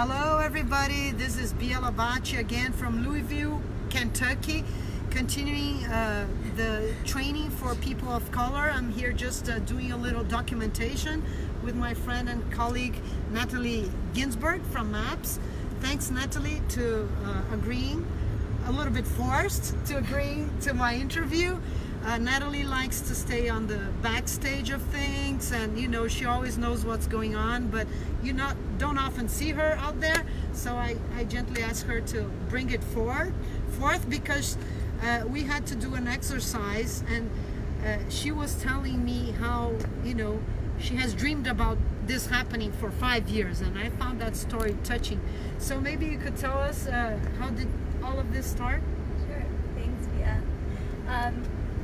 Hello everybody, this is Biela Bacci again from Louisville, Kentucky, continuing the training for people of color. I'm here just doing a little documentation with my friend and colleague Natalie Ginsberg from MAPS. Thanks Natalie to agreeing, a little bit forced to agreeing to my interview. Natalie likes to stay on the backstage of things, and you know, she always knows what's going on, but you don't often see her out there, so I gently ask her to bring it forth because we had to do an exercise, and she was telling me how, you know, she has dreamed about this happening for 5 years, and I found that story touching. So maybe you could tell us how did all of this start? Sure, thanks, Bia.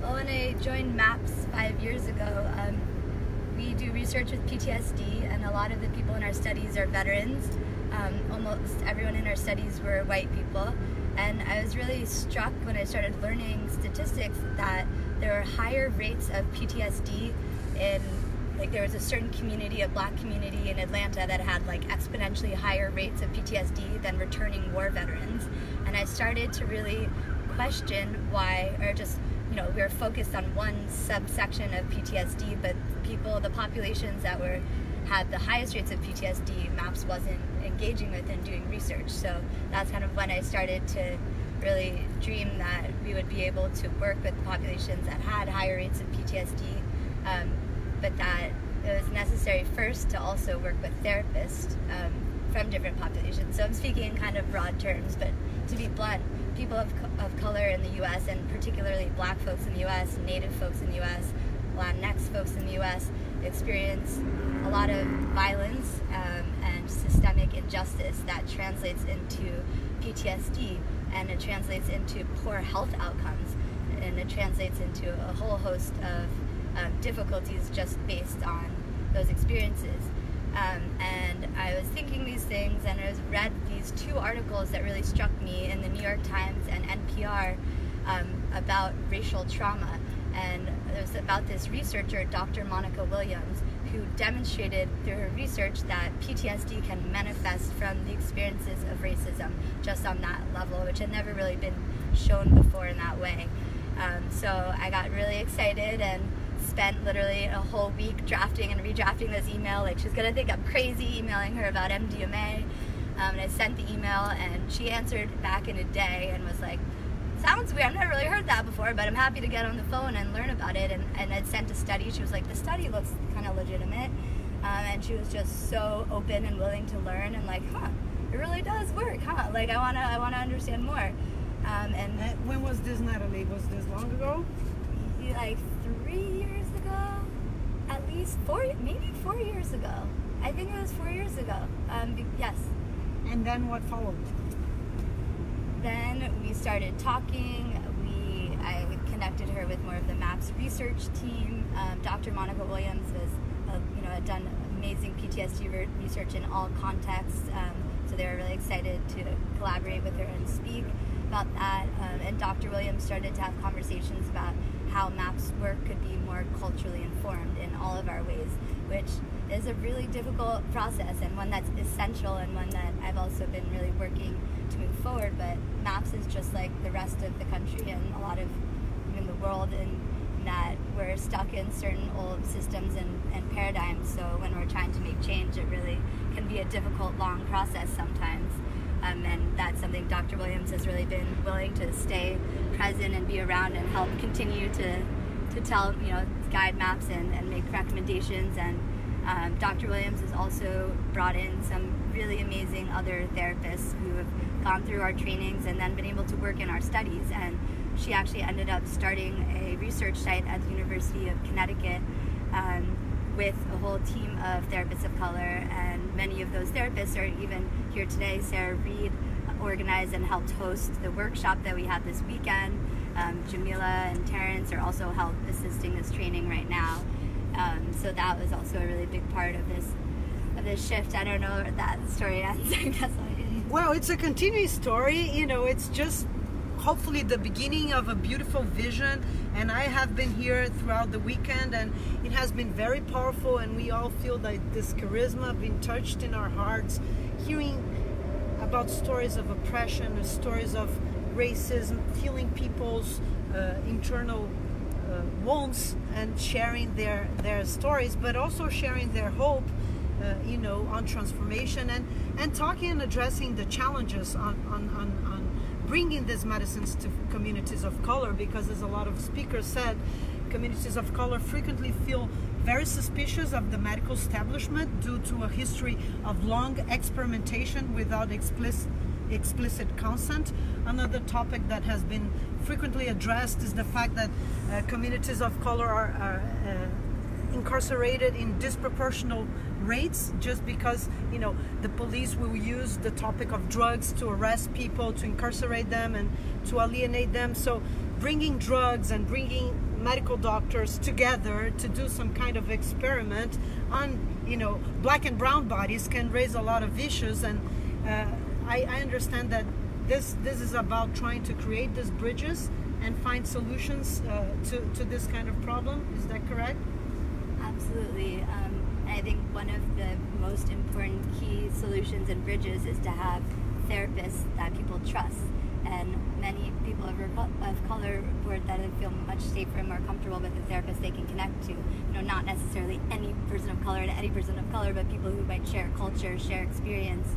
Well, when I joined MAPS 5 years ago, we do research with PTSD, and a lot of the people in our studies are veterans. Almost everyone in our studies were white people, and I was really struck when I started learning statistics that there were higher rates of PTSD in, like, there was a certain community, a black community in Atlanta that had like exponentially higher rates of PTSD than returning war veterans. And I started to really question why, or just, you know, we were focused on one subsection of PTSD, but the populations that had the highest rates of PTSD, MAPS wasn't engaging with and doing research. So that's kind of when I started to really dream that we would be able to work with populations that had higher rates of PTSD, but that it was necessary first to also work with therapists from different populations. So I'm speaking in kind of broad terms, but to be blunt, people of color in the U.S., and particularly black folks in the U.S., Native folks in the U.S., Latinx folks in the U.S. experience a lot of violence and systemic injustice that translates into PTSD, and it translates into poor health outcomes, and it translates into a whole host of difficulties just based on those experiences. And I was thinking these things, and I read these two articles that really struck me in the New York Times and NPR about racial trauma. And it was about this researcher, Dr. Monica Williams, who demonstrated through her research that PTSD can manifest from the experiences of racism just on that level, which had never really been shown before in that way. So I got really excited and spent literally a whole week drafting and redrafting this email. Like, she's gonna think I'm crazy emailing her about MDMA. And I sent the email, and she answered back in a day and was like, sounds weird, I've never really heard that before, but I'm happy to get on the phone and learn about it. And I'd sent a study. She was like, the study looks kind of legitimate. And she was just so open and willing to learn, and like, it really does work, like, I wanna understand more. And when was this, Natalie? Was this long ago? Like 3 years ago, at least maybe 4 years ago. I think it was 4 years ago. Yes. And then what followed? Then we started talking. I connected her with more of the MAPS research team. Dr. Monica Williams had done amazing PTSD research in all contexts. So they were really excited to collaborate with her and speak about that. And Dr. Williams started to have conversations about how MAPS work could be more culturally informed in all of our ways, which is a really difficult process, and one that's essential, and one that I've also been really working to move forward. But MAPS is just like the rest of the country and a lot of even the world, in that we're stuck in certain old systems and paradigms. So when we're trying to make change, it really can be a difficult, long process sometimes. And that's something Dr. Williams has really been willing to stay present and be around and help continue to tell, guide MAPS and make recommendations. And Dr. Williams has also brought in some really amazing other therapists who have gone through our trainings and then been able to work in our studies. And she actually ended up starting a research site at the University of Connecticut with a whole team of therapists of color, and many of those therapists are even here today. Sarah Reed organized and helped host the workshop that we had this weekend. Jamila and Terrence are also assisting this training right now. So that was also a really big part of this shift. I don't know if that story ends. I guess I didn't. Well, it's a continuing story. It's just hopefully the beginning of a beautiful vision. And I have been here throughout the weekend, and it has been very powerful, and we all feel like this charisma being touched in our hearts, hearing about stories of oppression, stories of racism, feeling people's internal wounds, and sharing their stories, but also sharing their hope, you know, on transformation, and talking and addressing the challenges on bringing these medicines to communities of color, because as a lot of speakers said, communities of color frequently feel very suspicious of the medical establishment due to a history of long experimentation without explicit consent. Another topic that has been frequently addressed is the fact that communities of color are incarcerated in disproportional rates, just because, you know, the police will use the topic of drugs to arrest people, to incarcerate them, and to alienate them. So bringing drugs and bringing medical doctors together to do some kind of experiment on, you know, black and brown bodies can raise a lot of issues. And I understand that this is about trying to create these bridges and find solutions to this kind of problem. Is that correct? Absolutely. I think one of the most important key solutions and bridges is to have therapists that people trust. And many people of color report that they feel much safer and more comfortable with a therapist they can connect to. You know, not necessarily any person of color to any person of color, but people who might share culture, share experience.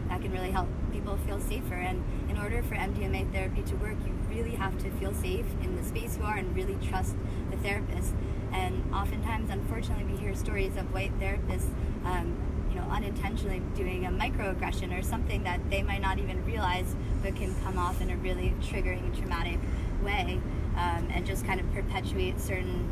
That can really help people feel safer. And in order for MDMA therapy to work, you really have to feel safe in the space you are and really trust the therapist. And oftentimes, unfortunately, we hear stories of white therapists, you know, unintentionally doing a microaggression or something that they might not even realize, but can come off in a really triggering, traumatic way, and just kind of perpetuate certain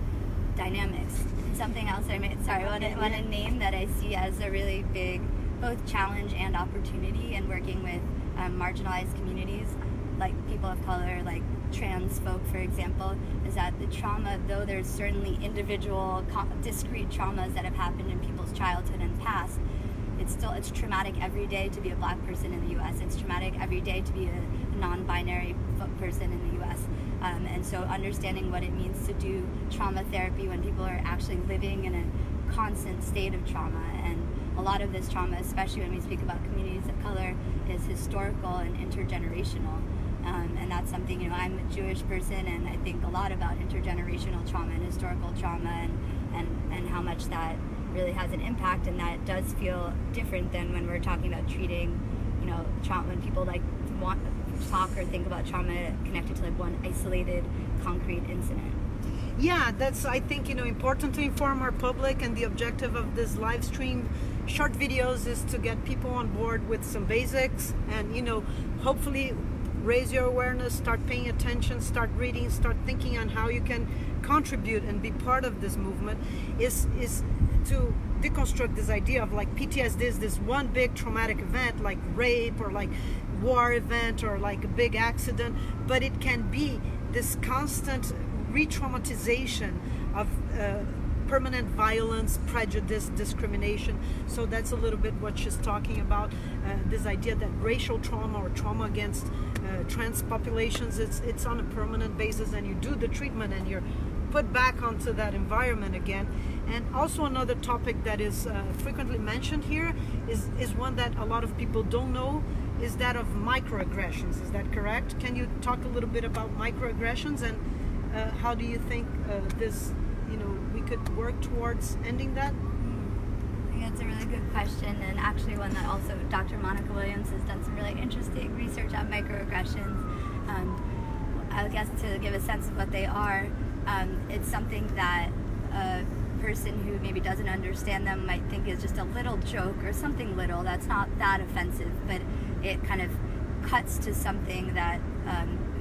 dynamics. Something else I want to name that I see as a really big both challenge and opportunity in working with marginalized communities, like people of color, like trans folk, for example, is that the trauma, though there's certainly individual discrete traumas that have happened in people's childhood and past, it's traumatic every day to be a black person in the U.S. It's traumatic every day to be a non-binary person in the U.S. And so understanding what it means to do trauma therapy when people are actually living in a constant state of trauma. And a lot of this trauma, especially when we speak about communities of color, is historical and intergenerational. And that's something, you know, I'm a Jewish person, and I think a lot about intergenerational trauma and historical trauma, and how much that really has an impact, and that does feel different than when we're talking about treating, you know, trauma, when people like want to talk or think about trauma connected to like one isolated concrete incident. Yeah, that's, I think, you know, important to inform our public, and the objective of this live stream short videos is to get people on board with some basics, and, you know, hopefully raise your awareness, start paying attention, start reading, start thinking on how you can contribute and be part of this movement, is to deconstruct this idea of like PTSD is this one big traumatic event like rape or like war event or like a big accident, but it can be this constant re-traumatization of permanent violence, prejudice, discrimination. So that's a little bit what she's talking about, this idea that racial trauma or trauma against trans populations, it's on a permanent basis, and you do the treatment and you're put back onto that environment again. And also another topic that is frequently mentioned here is one that a lot of people don't know, is that of microaggressions. Is that correct? Can you talk a little bit about microaggressions, and how do you think this, you know, we could work towards ending that? I think that's a really good question, and actually one that also Dr. Monica Williams has done some really interesting research on microaggressions. I guess to give a sense of what they are, it's something that a person who maybe doesn't understand them might think is just a little joke or something little that's not that offensive, but it kind of cuts to something that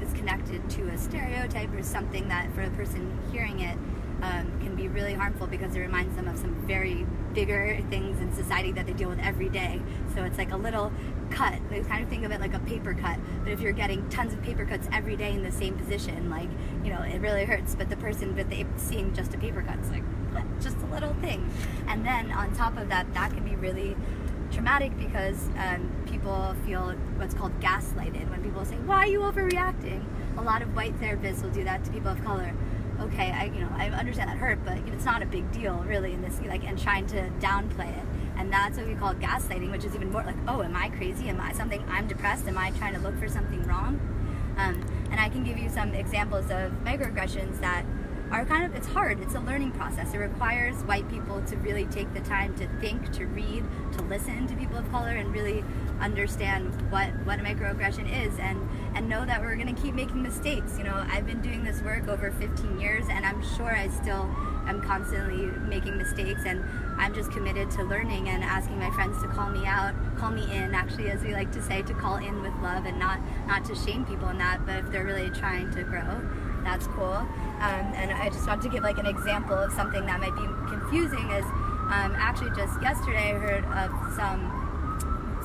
is connected to a stereotype or something that for a person hearing it can be really harmful, because it reminds them of some very bigger things in society that they deal with every day. So it's like a little cut. They kind of think of it like a paper cut, but if you're getting tons of paper cuts every day in the same position, like, you know, it really hurts. But the person, but they seeing just a paper cut, it's like, what? Just a little thing. And then on top of that, that can be really traumatic because people feel what's called gaslighted. When people say, why are you overreacting? A lot of white therapists will do that to people of color. Okay, I understand that hurt, but it's not a big deal really in this, like, and trying to downplay it. And that's what we call gaslighting, which is even more like, oh, am I crazy? I'm depressed? Am I trying to look for something wrong? And I can give you some examples of microaggressions that are it's hard. It's a learning process. It requires white people to really take the time to think, to read, to listen to people of color, and really understand what a microaggression is, and know that we're going to keep making mistakes. I've been doing this work over 15 years, and I'm sure I still am constantly making mistakes, and I'm just committed to learning and asking my friends to call me in, actually, as we like to say, to call in with love, and not to shame people in that, but if they're really trying to grow, that's cool. And I just want to give an example of something that might be confusing is actually just yesterday I heard of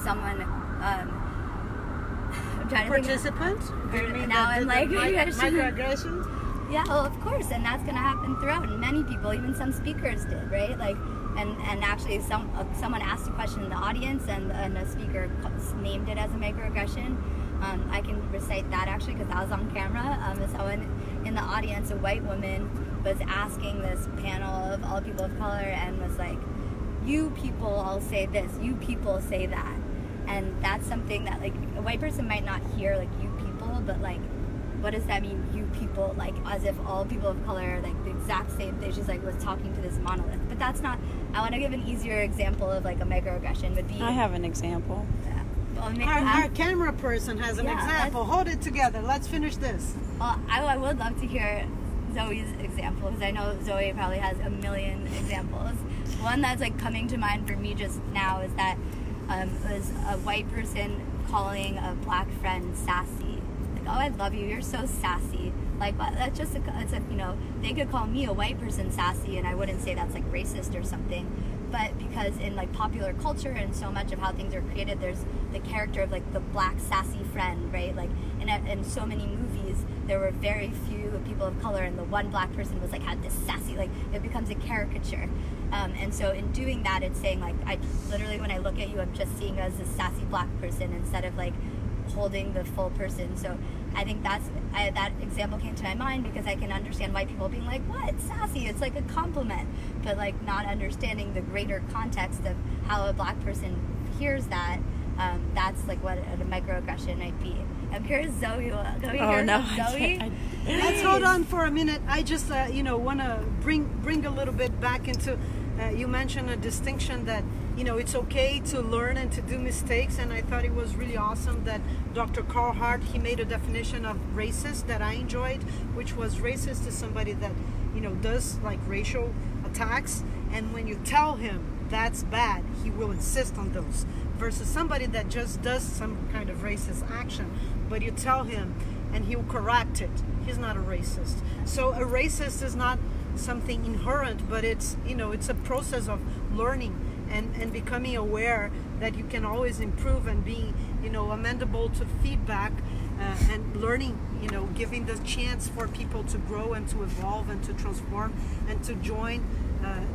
someone I'm trying to participant? think now I'm like microaggressions? Yeah, well, of course, and that's going to happen throughout, and many people, even some speakers did, right? And actually someone asked a question in the audience, and a speaker named it as a microaggression. I can recite that actually because I was on camera. Someone in the audience, a white woman, was asking this panel of all people of color and was like, you people all say this, you people say that. And that's something that a white person might not hear, you people, but what does that mean, you people? As if all people of color are the exact same thing. She's was talking to this monolith. But that's not, I want to give an easier example of a microaggression would be. I have an example. Our camera person has an example. Hold it together. Let's finish this. Well, I would love to hear Zoe's example, because I know Zoe probably has a million examples. One that's like coming to mind for me just now is that was a white person calling a black friend sassy. Like, oh, I love you, you're so sassy. Like, that's just you know, they could call me a white person sassy and I wouldn't say that's like racist or something. But because in like popular culture and so much of how things are created, there's the character of like the black sassy friend, right? Like in so many movies, there were very few people of color, and the one black person was like had this sassy, like it becomes a caricature. And so in doing that, it's saying like, I literally, when I look at you, I'm just seeing you as a sassy black person instead of like holding the full person. So I think that example came to my mind because I can understand white people being like, what, sassy? It's like a compliment, but like not understanding the greater context of how a black person hears that. That's like what a microaggression might be. I'm curious, Zoe. Zoe? Let's hold on for a minute. I just want to bring a little bit back into. You mentioned a distinction that it's okay to learn and to do mistakes, and I thought it was really awesome that Dr. Carl Hart, he made a definition of racist that I enjoyed, which was racist is somebody that does like racial attacks, and when you tell him that's bad, he will insist on those, versus somebody that just does some kind of racist action, but you tell him and he'll correct it. He's not a racist. So a racist is not something inherent, but it's it's a process of learning and becoming aware that you can always improve and be amendable to feedback, and learning, giving the chance for people to grow and to evolve and to transform and to join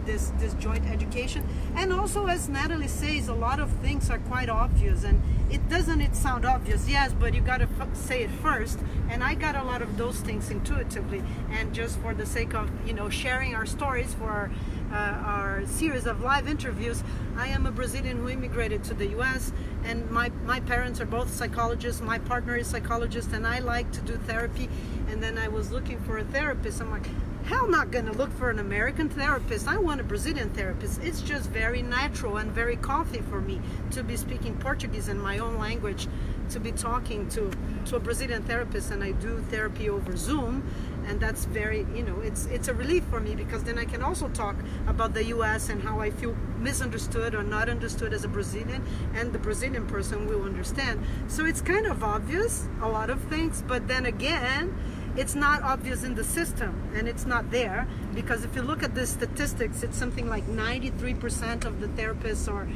this joint education. And also, as Natalie says, a lot of things are quite obvious, and it sound obvious, yes, but you got to say it first. And I got a lot of those things intuitively, and just for the sake of sharing our stories for our series of live interviews, I am a Brazilian who immigrated to the US, and my parents are both psychologists. My partner is a psychologist, and I like to do therapy. And then I was looking for a therapist. I'm like, hell, not gonna look for an American therapist. I want a Brazilian therapist. It's just very natural and very comfy for me to be speaking Portuguese in my own language, to be talking to a Brazilian therapist, and I do therapy over Zoom, and that's very, it's a relief for me, because then I can also talk about the US and how I feel misunderstood or not understood as a Brazilian, and the Brazilian person will understand. So it's kind of obvious, a lot of things, but then again, it's not obvious in the system, and it's not there, because if you look at the statistics, it's something like 93% of the therapists are,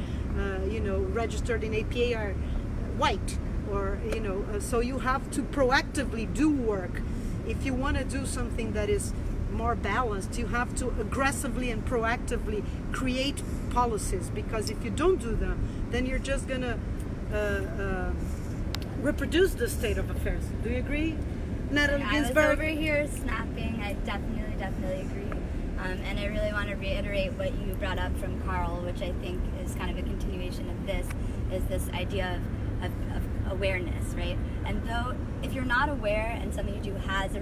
registered in APA are white, or, so you have to proactively do work. If you want to do something that is more balanced, you have to aggressively and proactively create policies, because if you don't do them, then you're just gonna reproduce the state of affairs. Do you agree, Natalie Ginsberg? I was over here snapping. I definitely agree. And I really want to reiterate what you brought up from Carl, which I think is kind of a continuation of this, is this idea of awareness, right? And though if you're not aware and something you do has a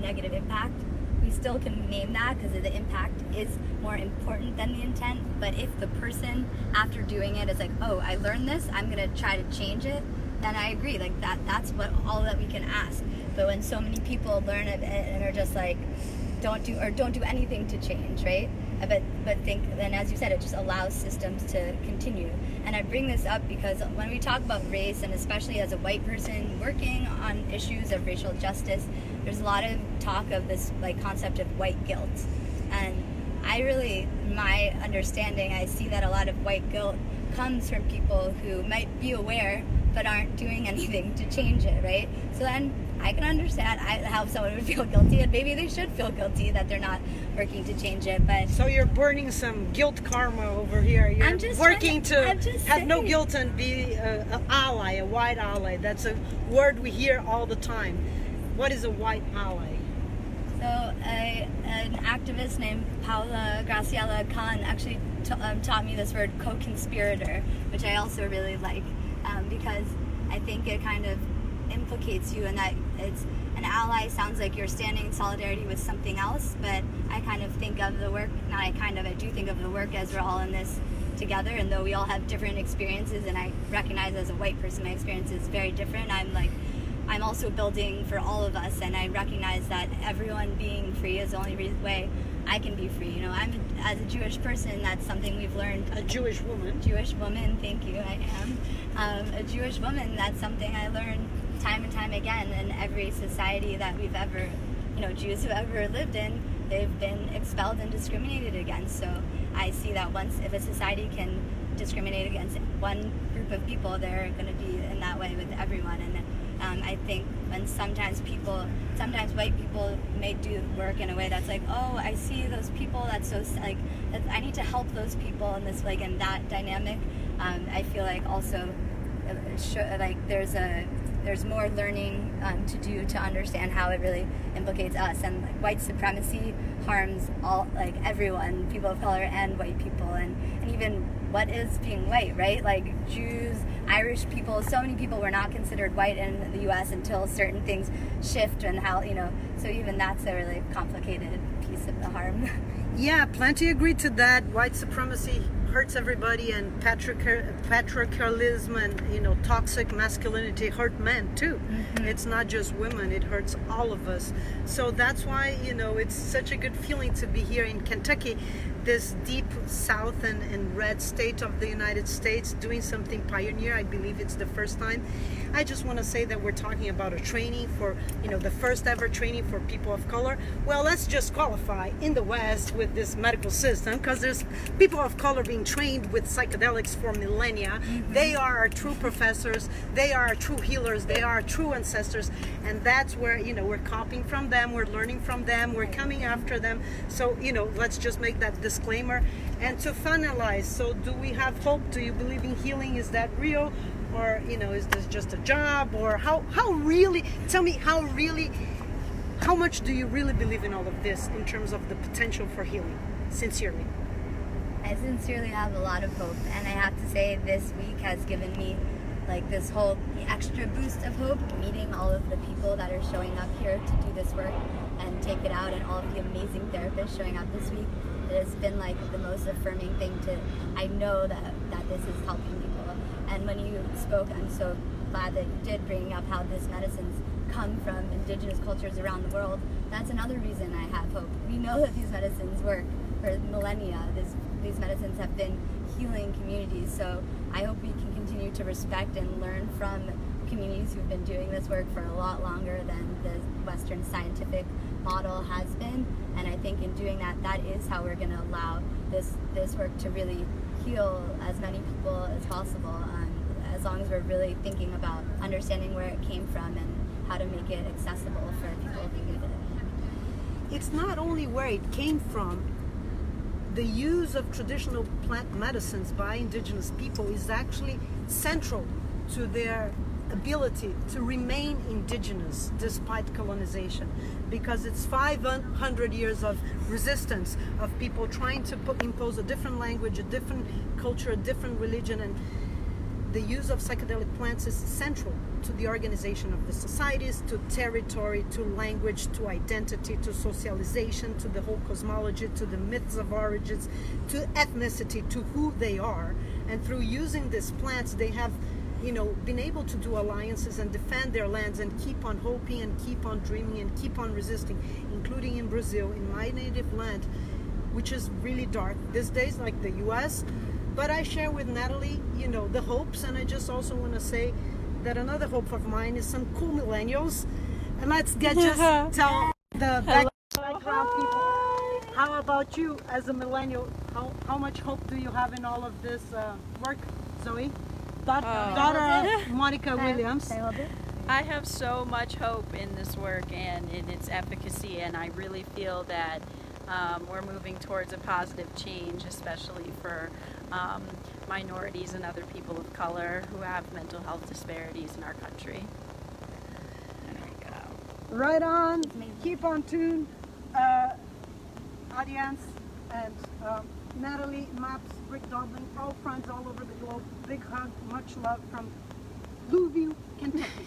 negative impact, we still can name that because the impact is more important than the intent. But if the person after doing it is like, oh, I learned this, I'm going to try to change it, then I agree. Like that's what all that we can ask. But when so many people learn it and are just like, don't do anything to change, right? But think, then as you said, it just allows systems to continue. And I bring this up because when we talk about race, and especially as a white person working on issues of racial justice, there's a lot of talk of this like concept of white guilt. And my understanding, I see that a lot of white guilt comes from people who might be aware but aren't doing anything to change it, right? So then I can understand how someone would feel guilty, and maybe they should feel guilty that they're not working to change it. But so you're burning some guilt karma over here. You're working to have no guilt and be an ally, a white ally. That's a word we hear all the time. What is a white ally? So an activist named Paula Graciela Khan actually taught me this word, co-conspirator, which I also really like, because I think it kind of implicates you in that it's an ally sounds like you're standing in solidarity with something else, but I kind of think of the work, I do think of the work as we're all in this together, and though we all have different experiences, and I recognize as a white person my experience is very different, I'm also building for all of us, and I recognize that everyone being free is the only way I can be free. You know, as a Jewish person, that's something we've learned. A Jewish woman. Jewish woman, thank you, I am. A Jewish woman, that's something I learned time and time again in every society that we've ever, Jews who ever lived in, they've been expelled and discriminated against. So I see that if a society can discriminate against one group of people, they're going to be in that way with everyone. And I think when sometimes white people may do work in a way that's like, oh, I see those people, that's so, like, I need to help those people in this, like, in that dynamic. I feel like also, like, there's more learning to do to understand how it really implicates us. And like, white supremacy harms everyone, people of color and white people, and even what is being white, right? Like Jews, Irish people, so many people were not considered white in the US until certain things shift, and how, so even that's a really complicated piece of the harm. Yeah, plenty agree to that. White supremacy hurts everybody, and patriarchalism and toxic masculinity hurt men too. Mm-hmm. It's not just women, it hurts all of us. So that's why it's such a good feeling to be here in Kentucky, this deep south and red state of the United States, doing something pioneer. I believe it's the first time. I just want to say that we're talking about a training for the first ever training for people of color. Well, let's just qualify in the West with this medical system, because there's people of color being trained with psychedelics for millennia. Mm-hmm. They are our true professors, they are our true healers, they are our true ancestors, and that's where we're copying from them, we're learning from them, we're coming after them. So let's just make that disclaimer. And to finalize, so do we have hope? Do you believe in healing? Is that real? Or is this just a job? Or how really, tell me, how much do you really believe in all of this in terms of the potential for healing, sincerely? I sincerely have a lot of hope, and I have to say this week has given me like this whole extra boost of hope, meeting all of the people that are showing up here to do this work and take it out, and all of the amazing therapists showing up this week. It has been like the most affirming thing I know that this is helping people. And when you spoke, I'm so glad that you did bring up how these medicines come from indigenous cultures around the world. That's another reason I have hope. We know that these medicines work for millennia. These medicines have been healing communities. So I hope we can continue to respect and learn from communities who've been doing this work for a lot longer than the Western scientific model has been. And I think in doing that, that is how we're going to allow this work to really heal as many people as possible, as long as we're really thinking about understanding where it came from and how to make it accessible for people who need it. It's not only where it came from, the use of traditional plant medicines by indigenous people is actually central to their ability to remain indigenous despite colonization, because it's 500 years of resistance of people trying to impose a different language, a different culture, a different religion, and the use of psychedelic plants is central to the organization of the societies, to territory, to language, to identity, to socialization, to the whole cosmology, to the myths of origins, to ethnicity, to who they are. And through using these plants, they have, you know, been able to do alliances and defend their lands and keep on hoping and keep on dreaming and keep on resisting, including in Brazil, in my native land, which is really dark these days, like the US. But I share with Natalie, you know, the hopes, and I just also want to say that another hope of mine is some cool millennials. And let's just tell the background people, how about you as a millennial? How much hope do you have in all of this work, Zoe? Daughter of Monica Williams. I have so much hope in this work and in its efficacy, and I really feel that we're moving towards a positive change, especially for minorities and other people of color who have mental health disparities in our country. There we go. Right on. Keep on tune, audience, and Natalie, MAPS, Rick Doblin, all friends all over the globe. Big hug, much love from Louisville, Kentucky.